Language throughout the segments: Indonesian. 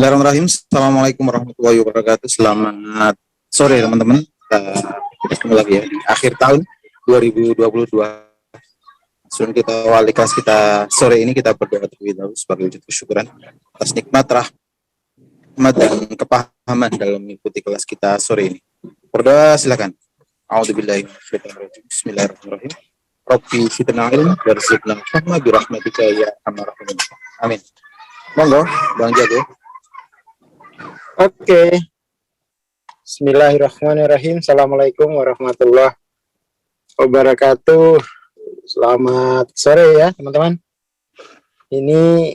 Bismillahirrahmanirrahim. Assalamualaikum warahmatullahi wabarakatuh. Selamat sore teman-teman. Kita ketemu lagi ya di akhir tahun 2022. Sebelum kita awali kelas kita sore ini, kita berdoa terlebih dahulu sebagai wujud kesyukuran atas nikmat, rahmat, dan kepahaman dalam mengikuti kelas kita sore ini. Berdoa silakan. A'udzubillahi minasyaitonirrajim. Bismillahirrahmanirrahim. Rabbi zidna ilma warzuqna fahma birahmatika ya arhamar rahimin. Amin. Monggo, Bang Jago. Oke. Bismillahirrahmanirrahim. Assalamualaikum warahmatullahi wabarakatuh. Selamat sore ya teman-teman. Ini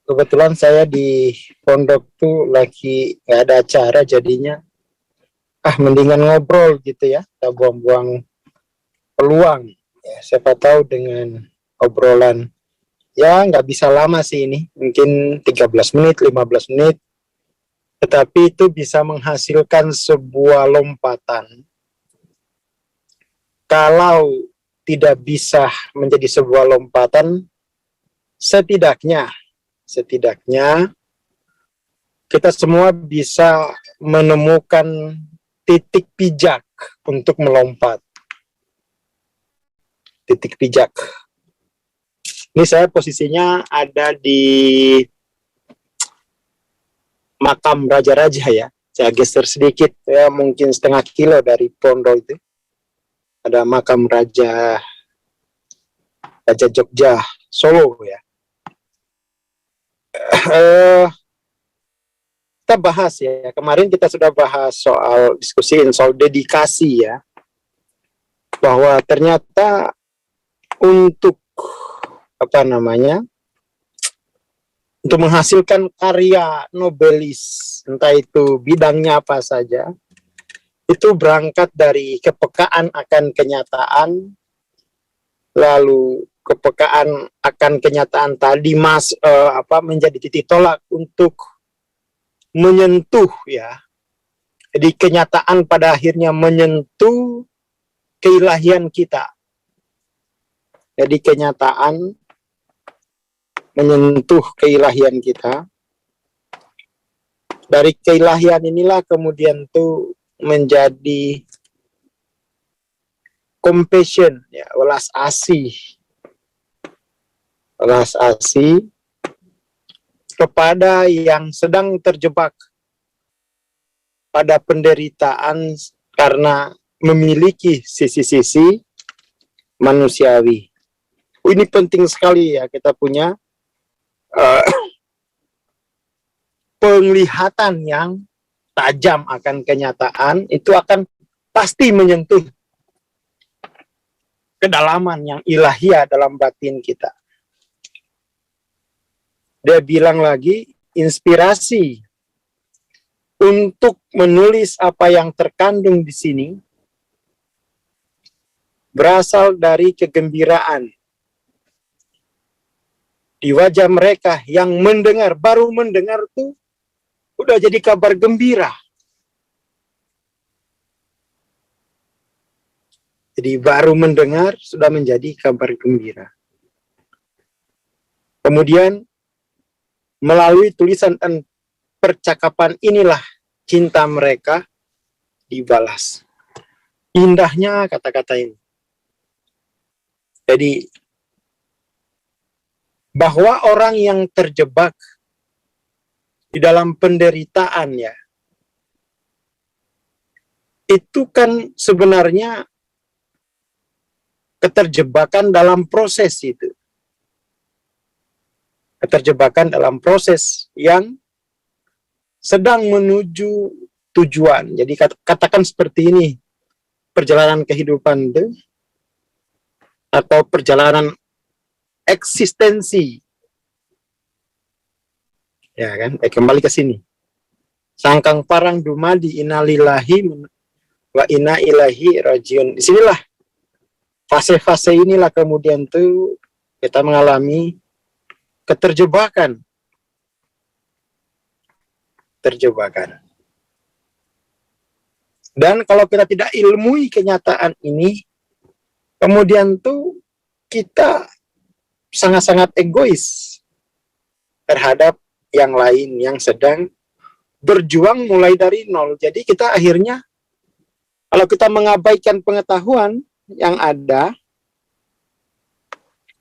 kebetulan saya di pondok tuh lagi nggak ada acara, jadinya mendingan ngobrol gitu ya. Kita buang-buang peluang ya. Siapa tahu dengan obrolan ya nggak bisa lama sih ini, mungkin 13 menit, 15 menit, tetapi itu bisa menghasilkan sebuah lompatan. Kalau tidak bisa menjadi sebuah lompatan, setidaknya kita semua bisa menemukan titik pijak untuk melompat. Titik pijak. Ini saya posisinya ada di makam raja-raja ya. Saya geser sedikit ya, mungkin setengah kilo dari pondok itu. Ada makam Raja Jogja Solo ya. Kita bahas ya. Kemarin kita sudah bahas diskusiin soal dedikasi ya. Bahwa ternyata untuk untuk menghasilkan karya nobelis, entah itu bidangnya apa saja, itu berangkat dari kepekaan akan kenyataan, lalu kepekaan akan kenyataan tadi menjadi titik tolak untuk menyentuh ya. Jadi kenyataan pada akhirnya menyentuh keilahian kita. Jadi kenyataan menyentuh keilahian kita. Dari keilahian inilah kemudian tuh menjadi compassion ya, welas asih kepada yang sedang terjebak pada penderitaan karena memiliki sisi-sisi manusiawi. Ini penting sekali ya, kita punya penglihatan yang tajam akan kenyataan, itu akan pasti menyentuh kedalaman yang ilahiyah dalam batin kita. Dia bilang lagi, inspirasi untuk menulis apa yang terkandung di sini berasal dari kegembiraan di wajah mereka yang mendengar, baru mendengar tuh udah jadi kabar gembira. Jadi baru mendengar sudah menjadi kabar gembira. Kemudian melalui tulisan dan percakapan inilah cinta mereka dibalas. Indahnya kata-kata ini. Jadi bahwa orang yang terjebak di dalam penderitaan ya, itu kan sebenarnya keterjebakan dalam proses itu. Keterjebakan dalam proses yang sedang menuju tujuan. Jadi katakan seperti ini, perjalanan kehidupan itu, atau perjalanan eksistensi. Ya kan, kembali ke sini. Sangkang parang dumadi innalillahi wa inna ilaihi rajiun. Disinilah fase-fase inilah kemudian tuh kita mengalami keterjebakan. Dan kalau kita tidak ilmui kenyataan ini, kemudian tuh kita sangat-sangat egois terhadap yang lain yang sedang berjuang mulai dari nol. Jadi kita akhirnya, kalau kita mengabaikan pengetahuan yang ada,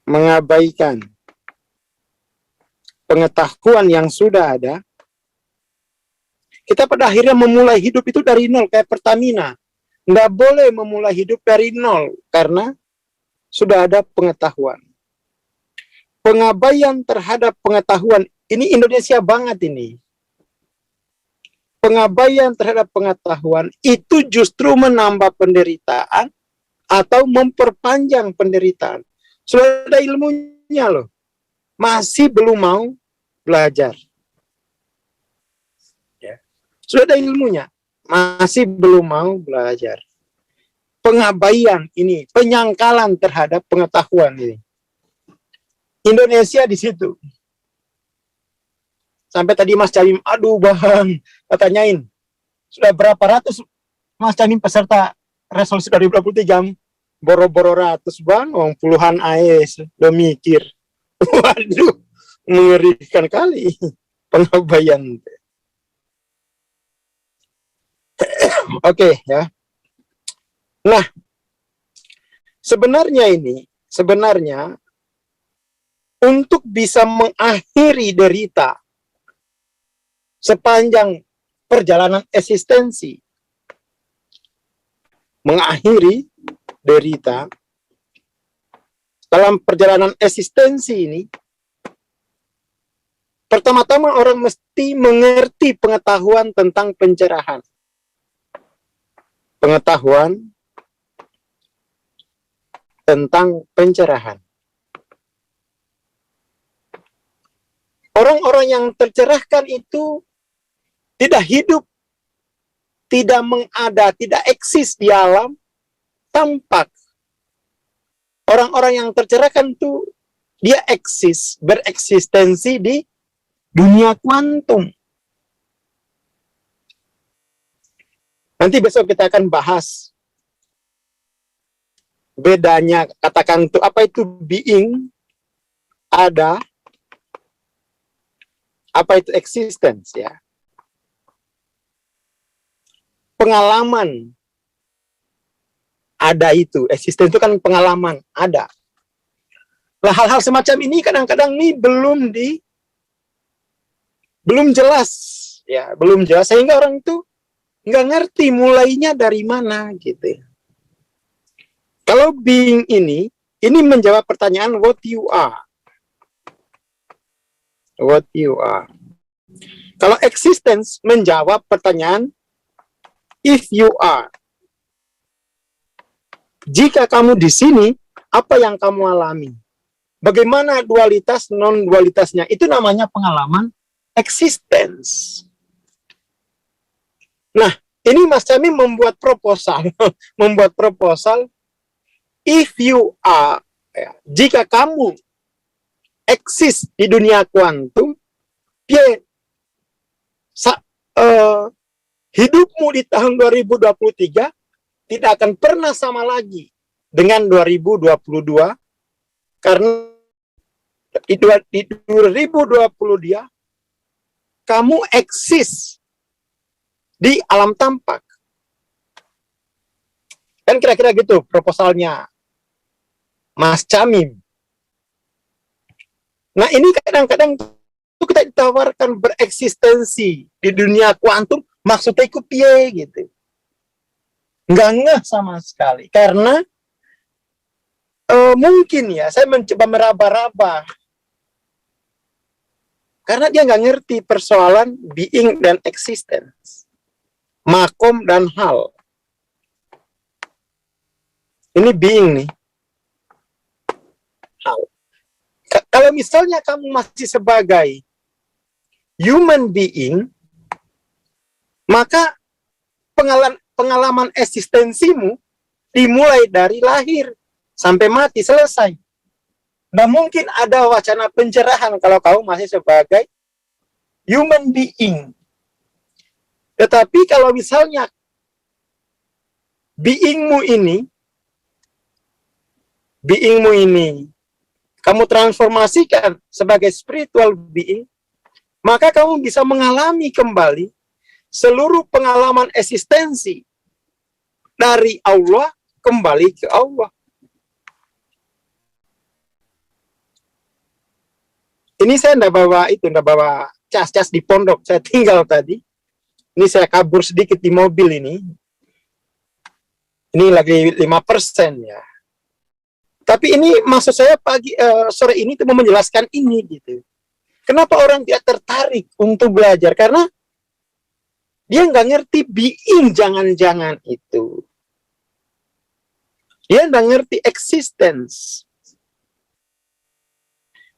mengabaikan pengetahuan yang sudah ada, kita pada akhirnya memulai hidup itu dari nol, kayak Pertamina. Nggak boleh memulai hidup dari nol, karena sudah ada pengetahuan. Pengabaian terhadap pengetahuan, ini Indonesia banget ini. Pengabaian terhadap pengetahuan itu justru menambah penderitaan atau memperpanjang penderitaan. Sudah ada ilmunya loh, masih belum mau belajar. Sudah ada ilmunya, masih belum mau belajar. Pengabaian ini, penyangkalan terhadap pengetahuan ini. Indonesia di situ. Sampai tadi Mas Camim, aduh Bang, tanyain, sudah berapa ratus Mas Camim peserta resolusi 2023? Boro-boro ratus Bang, puluhan AS, udah mikir. Waduh, mengerikan kali pengabaian. Oke, ya. Nah, sebenarnya untuk bisa mengakhiri derita sepanjang perjalanan eksistensi, mengakhiri derita dalam perjalanan eksistensi ini, pertama-tama orang mesti mengerti pengetahuan tentang pencerahan. Pengetahuan tentang pencerahan. Orang-orang yang tercerahkan itu tidak hidup, tidak mengada, tidak eksis di alam, tampak. Orang-orang yang tercerahkan itu dia eksis, bereksistensi di dunia kuantum. Nanti besok kita akan bahas bedanya, katakan itu apa itu being, ada, apa itu existence, ya. Pengalaman ada itu, existence itu kan pengalaman ada. Nah, hal-hal semacam ini kadang-kadang nih belum jelas, ya, belum jelas sehingga orang itu nggak ngerti mulainya dari mana gitu. Kalau being ini menjawab pertanyaan what you are. What you are. Kalau existence menjawab pertanyaan if you are. Jika kamu di sini, apa yang kamu alami? Bagaimana dualitas non-dualitasnya? Itu namanya pengalaman existence. Nah, ini Mas Camim membuat proposal, if you are, ya, jika kamu eksis di dunia kuantum, hidupmu di tahun 2023 tidak akan pernah sama lagi dengan 2022, karena di 2020 dia kamu eksis di alam tampak. Kan kira-kira gitu proposalnya Mas Camim. Nah, ini kadang-kadang kita ditawarkan bereksistensi di dunia kuantum, maksudnya ikut piye gitu. Nggak ngeh sama sekali. Karena mungkin ya, saya mencoba meraba-raba. Karena dia nggak ngerti persoalan being dan existence. Makom dan hal. Ini being nih. Hal. Kalau misalnya kamu masih sebagai human being, maka pengalaman eksistensimu dimulai dari lahir sampai mati, selesai. Nggak mungkin ada wacana pencerahan kalau kamu masih sebagai human being. Tetapi kalau misalnya beingmu ini kamu transformasikan sebagai spiritual being, maka kamu bisa mengalami kembali seluruh pengalaman eksistensi dari Allah kembali ke Allah. Ini saya enggak bawa cas-cas di pondok, saya tinggal tadi. Ini saya kabur sedikit di mobil ini. Ini lagi 5% ya. Tapi ini maksud saya sore ini itu mau menjelaskan ini gitu. Kenapa orang tidak tertarik untuk belajar? Karena dia nggak ngerti being jangan-jangan itu. Dia nggak ngerti existence.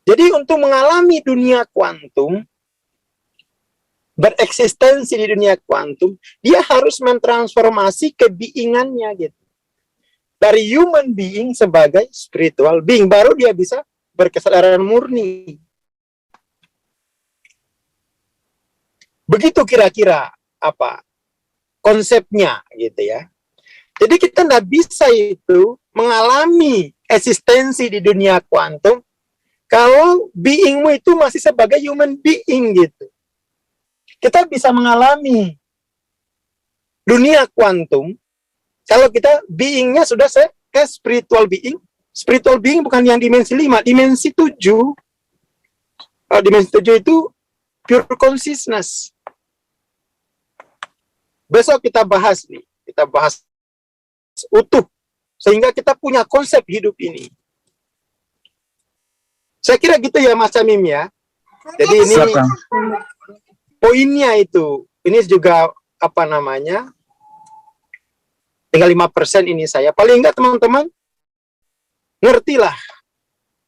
Jadi untuk mengalami dunia kuantum, bereksistensi di dunia kuantum, dia harus mentransformasi ke being-annya gitu. Dari human being sebagai spiritual being, baru dia bisa berkesadaran murni. Begitu kira-kira konsepnya gitu ya. Jadi kita nggak bisa itu mengalami eksistensi di dunia kuantum kalau beingmu itu masih sebagai human being gitu. Kita bisa mengalami dunia kuantum kalau kita beingnya sudah ke spiritual being. Spiritual being bukan yang dimensi 5, dimensi 7. Dimensi 7 itu pure consciousness. Besok kita bahas nih, kita bahas utuh sehingga kita punya konsep hidup ini. Saya kira gitu ya Mas Amim ya. Jadi ini poinnya itu. Ini juga tinggal 5% ini saya. Paling enggak teman-teman ngertilah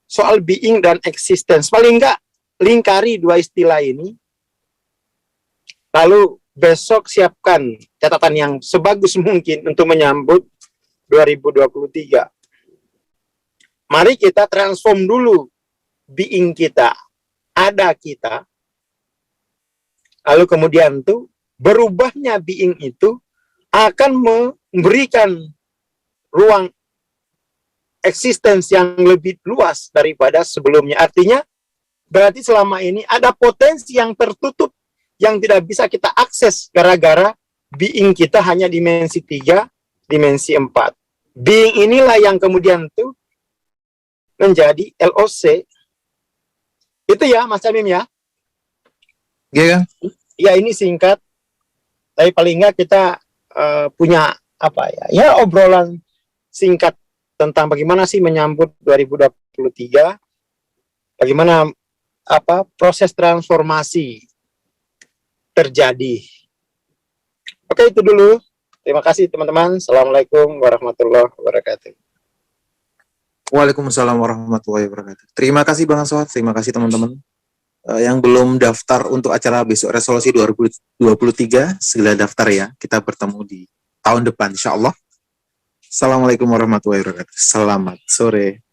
soal being dan existence. Paling enggak lingkari dua istilah ini. Lalu besok siapkan catatan yang sebagus mungkin untuk menyambut 2023. Mari kita transform dulu being kita, ada kita. Lalu kemudian tuh berubahnya being itu akan memberikan ruang existence yang lebih luas daripada sebelumnya. Artinya berarti selama ini ada potensi yang tertutup yang tidak bisa kita akses gara-gara being kita hanya dimensi 3, dimensi 4. Being inilah yang kemudian tuh menjadi LOC. Itu ya Mas Amim ya. Iya. Ya ini singkat. Tapi paling nggak kita punya obrolan singkat tentang bagaimana sih menyambut 2023. Bagaimana proses transformasi terjadi. Oke, itu dulu. Terima kasih teman-teman. Assalamualaikum warahmatullahi wabarakatuh. Waalaikumsalam warahmatullahi wabarakatuh. Terima kasih Bang Sohat, terima kasih teman-teman. Yang belum daftar untuk acara besok resolusi 2023, segera daftar ya. Kita bertemu di tahun depan insya Allah. Assalamualaikum warahmatullahi wabarakatuh. Selamat sore.